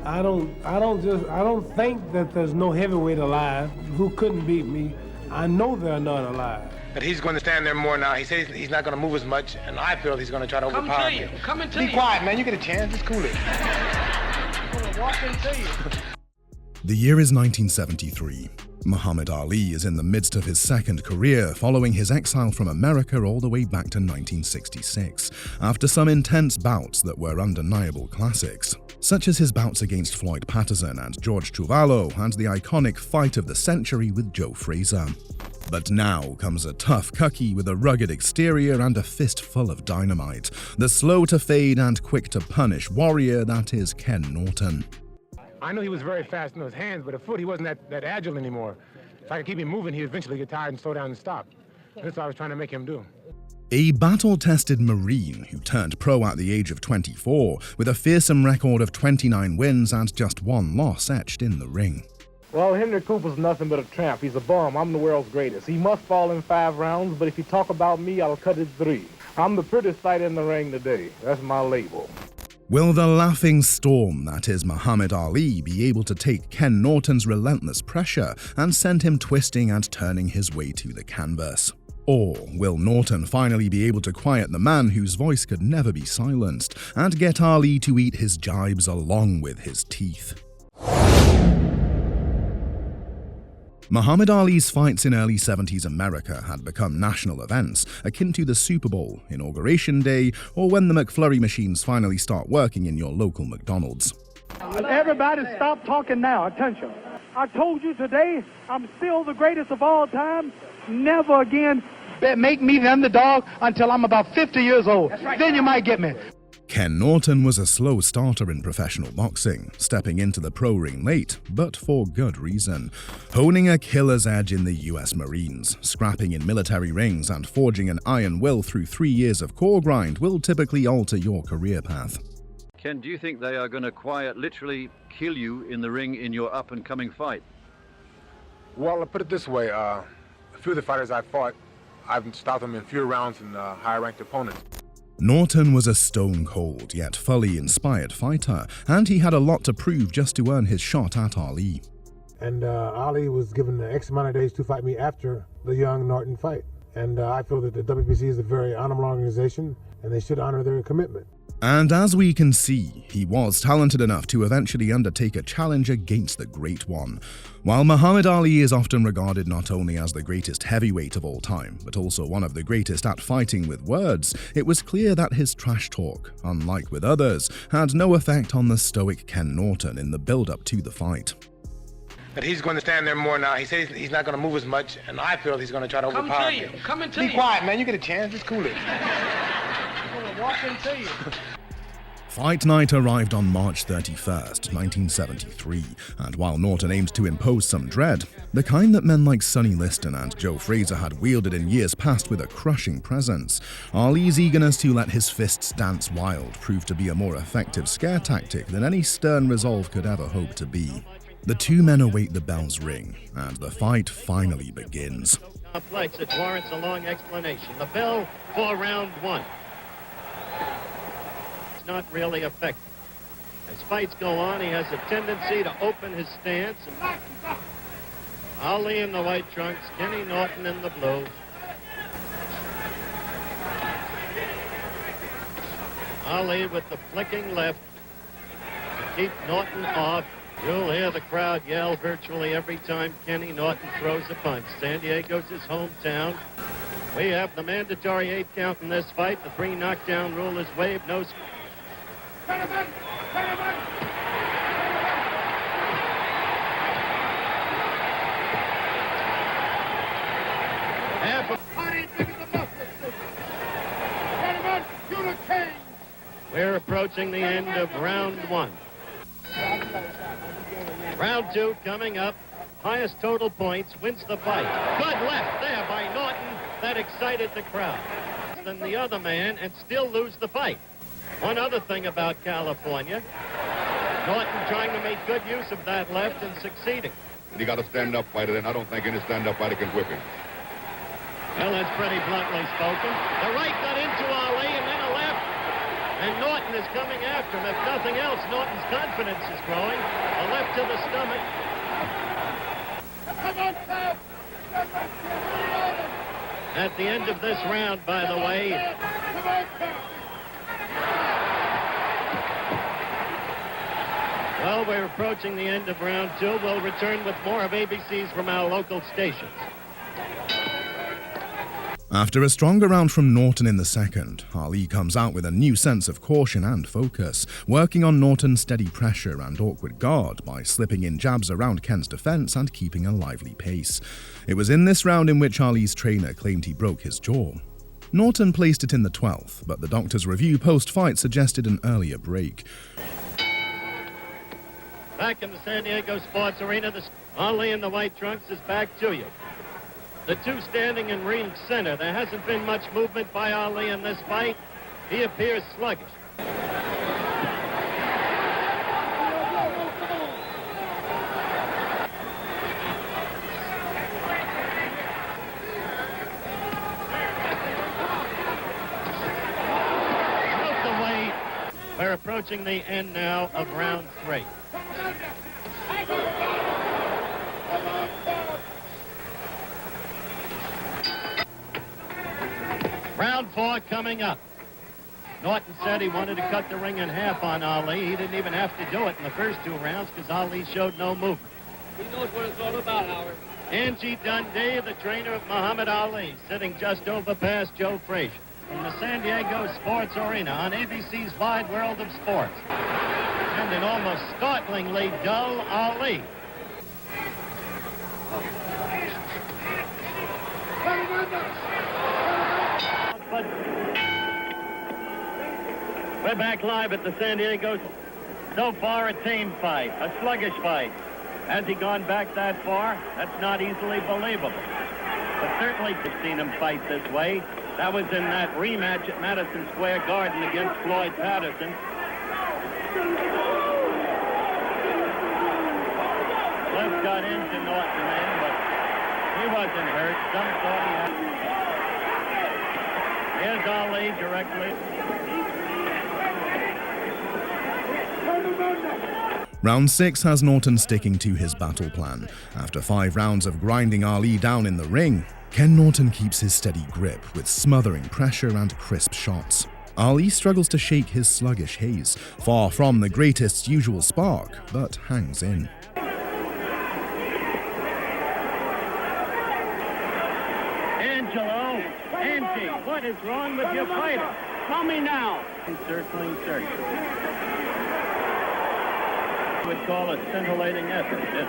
I don't think that there's no heavyweight alive who couldn't beat me. I know they're not alive. But he's going to stand there more now. He says he's not going to move as much, and I feel he's going to try to overpower me. Be quiet, man. You get a chance. Just cool it. I'm going to walk into you. The year is 1973. Muhammad Ali is in the midst of his second career, following his exile from America all the way back to 1966, after some intense bouts that were undeniable classics, such as his bouts against Floyd Patterson and George Chuvalo and the iconic fight of the century with Joe Frazier. But now comes a tough cookie with a rugged exterior and a fist full of dynamite, the slow-to-fade and quick-to-punish warrior that is Ken Norton. I know he was very fast in those hands, but at foot he wasn't that agile anymore. If I could keep him moving, he'd eventually get tired and slow down and stop. That's what I was trying to make him do. A battle-tested Marine who turned pro at the age of 24, with a fearsome record of 29 wins and just one loss etched in the ring. Well, Henry Cooper's nothing but a tramp. He's a bum. I'm the world's greatest. He must fall in 5 rounds, but if you talk about me, I'll cut it 3. I'm the prettiest sight in the ring today. That's my label. Will the laughing storm that is Muhammad Ali be able to take Ken Norton's relentless pressure and send him twisting and turning his way to the canvas? Or will Norton finally be able to quiet the man whose voice could never be silenced and get Ali to eat his jibes along with his teeth? Muhammad Ali's fights in early 70s America had become national events, akin to the Super Bowl, Inauguration Day, or when the McFlurry machines finally start working in your local McDonald's. Everybody stop talking now. Attention. I told you today I'm still the greatest of all time. Never again make me the underdog until I'm about 50 years old. Right. Then you might get me. Ken Norton was a slow starter in professional boxing, stepping into the pro ring late, but for good reason. Honing a killer's edge in the US Marines, scrapping in military rings, and forging an iron will through 3 years of core grind will typically alter your career path. Ken, do you think they are going to literally kill you in the ring in your up-and-coming fight? Well, I'll put it this way. A few of the fighters I fought, I've stopped them in fewer rounds than higher-ranked opponents. Norton was a stone-cold yet fully inspired fighter, and he had a lot to prove just to earn his shot at Ali. And Ali was given X amount of days to fight me after the young Norton fight. And I feel that the WBC is a very honorable organization, and they should honor their commitment. And as we can see, he was talented enough to eventually undertake a challenge against the Great One. While Muhammad Ali is often regarded not only as the greatest heavyweight of all time, but also one of the greatest at fighting with words, it was clear that his trash talk, unlike with others, had no effect on the stoic Ken Norton in the build-up to the fight. But he's going to stand there more now. He says he's not going to move as much, and I feel he's going to try to overpower me. Be quiet, man. You get a chance. Just cool it. I'm going to walk into you. Fight night arrived on March 31st, 1973, and while Norton aimed to impose some dread, the kind that men like Sonny Liston and Joe Frazier had wielded in years past with a crushing presence, Ali's eagerness to let his fists dance wild proved to be a more effective scare tactic than any stern resolve could ever hope to be. The two men await the bell's ring, and the fight finally begins. Complex, it warrants a long explanation. The bell for round 1. It's not really effective. As fights go on, he has a tendency to open his stance. Ali in the white trunks, Kenny Norton in the blue. Ali with the flicking left to keep Norton off. You'll hear the crowd yell virtually every time Kenny Norton throws a punch. San Diego's his hometown. We have the mandatory 8 count in this fight. The 3 knockdown rule is waived. No. Half of We're approaching the end of round 1. Round 2 coming up. Highest total points wins the fight. Good left there by Norton. That excited the crowd. Than the other man and still lose the fight. One other thing about California, Norton trying to make good use of that left and succeeding. He got a stand-up fighter, and I don't think any stand-up fighter can whip him. Well, that's pretty bluntly spoken. The right got into Ali, and then a left. And Norton is coming after him. If nothing else, Norton's confidence is growing. A left to the stomach. At the end of this round, by the way, well, we're approaching the end of round 2. We'll return with more of ABCs from our local stations. After a stronger round from Norton in the second, Ali comes out with a new sense of caution and focus, working on Norton's steady pressure and awkward guard by slipping in jabs around Ken's defense and keeping a lively pace. It was in this round in which Ali's trainer claimed he broke his jaw. Norton placed it in the 12th, but the doctor's review post-fight suggested an earlier break. Back in the San Diego Sports Arena, Ali in the white trunks is back to you. The two standing in ring center. There hasn't been much movement by Ali in this fight. He appears sluggish. Welterweight. We're approaching the end now of round 3. Round 4 coming up. Norton said he wanted to cut the ring in half on Ali. He didn't even have to do it in the first 2 rounds because Ali showed no movement. He knows what it's all about, Howard. Angie Dundee, the trainer of Muhammad Ali, sitting just over past Joe Frazier. From the San Diego Sports Arena on ABC's Wide World of Sports. And an almost startlingly dull Ali. But we're back live at the San Diego. So far, a tame fight, a sluggish fight. Has he gone back that far? That's not easily believable. But certainly we've seen him fight this way. That was in that rematch at Madison Square Garden against Floyd Patterson. Cliff got into Norton then, but he wasn't hurt. Some thought he had. Here's Ali directly. Round 6 has Norton sticking to his battle plan. After 5 rounds of grinding Ali down in the ring, Ken Norton keeps his steady grip with smothering pressure and crisp shots. Ali struggles to shake his sluggish haze, far from the greatest's usual spark, but hangs in. Angie, what is wrong with your fighter? Tell me now. Circling. Would call a scintillating effort, yes.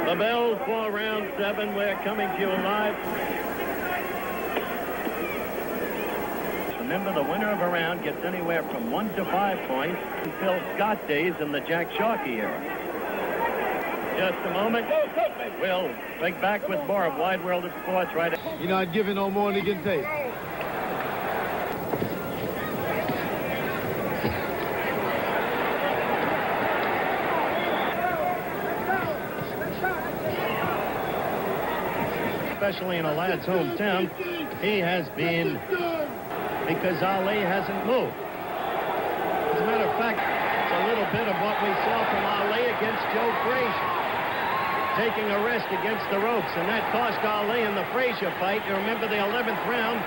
The bell for round 7. We're coming to you live. Remember, the winner of a round gets anywhere from 1 to 5 points in Phil Scott days in the Jack Sharkey era. Just a moment. We'll be back with more of Wide World of Sports right at... You're not giving no more than you can take. Especially in a lad's hometown, he has been... because Ali hasn't moved. As a matter of fact, it's a little bit of what we saw from Ali against Joe Frazier. Taking a rest against the ropes, and that cost Ali in the Frazier fight. You remember the 11th round.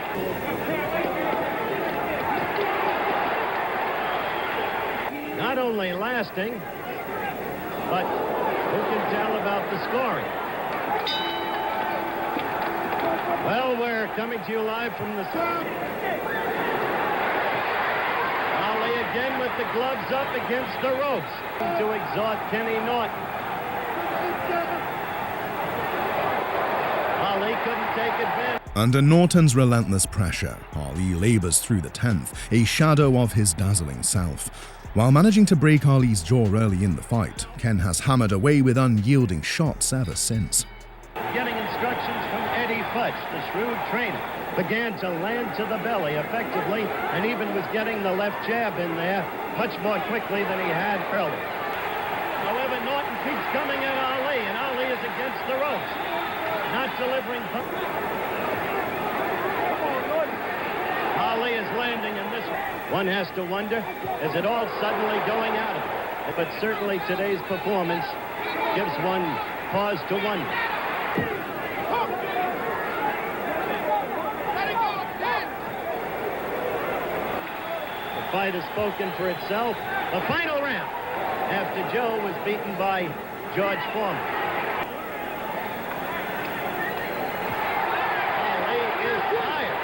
Not only lasting, but who can tell about the scoring? Well, we're coming to you live from the... Ali again with the gloves up against the ropes to exhaust Kenny Norton. Ali couldn't take advantage. Under Norton's relentless pressure, Ali labors through the 10th, a shadow of his dazzling self. While managing to break Ali's jaw early in the fight, Ken has hammered away with unyielding shots ever since. Getting instructions from Eddie Fudd. touch. The shrewd trainer began to land to the belly effectively and even was getting the left jab in there much more quickly than he had earlier. However, Norton keeps coming at Ali, and Ali is against the ropes. Not delivering. Ali is landing in this one. One has to wonder, is it all suddenly going out of it? But certainly today's performance gives one pause to wonder. The fight has spoken for itself. The final round, after Joe was beaten by George Foreman. Ali is tired.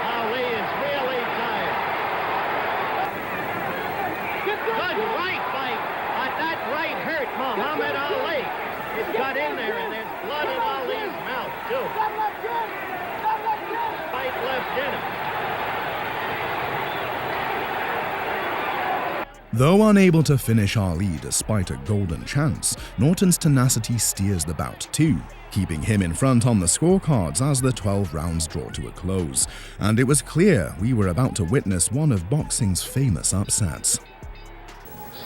Ali is really tired. Good right fight. That right hurt Muhammad Ali. He's got in there, and there's blood in Ali's mouth, too. Right left in him. Though unable to finish Ali despite a golden chance, Norton's tenacity steers the bout too, keeping him in front on the scorecards as the 12 rounds draw to a close. And it was clear we were about to witness one of boxing's famous upsets.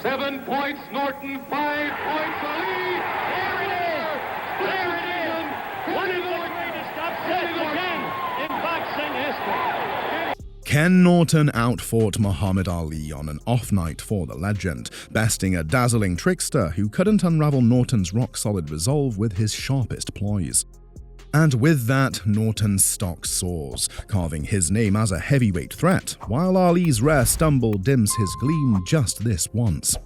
7 points Norton, 5 points Ali. There it is! There it is! One of the greatest upsets again in boxing history. Ken Norton outfought Muhammad Ali on an off night for the legend, besting a dazzling trickster who couldn't unravel Norton's rock-solid resolve with his sharpest ploys. And with that, Norton's stock soars, carving his name as a heavyweight threat, while Ali's rare stumble dims his gleam just this once.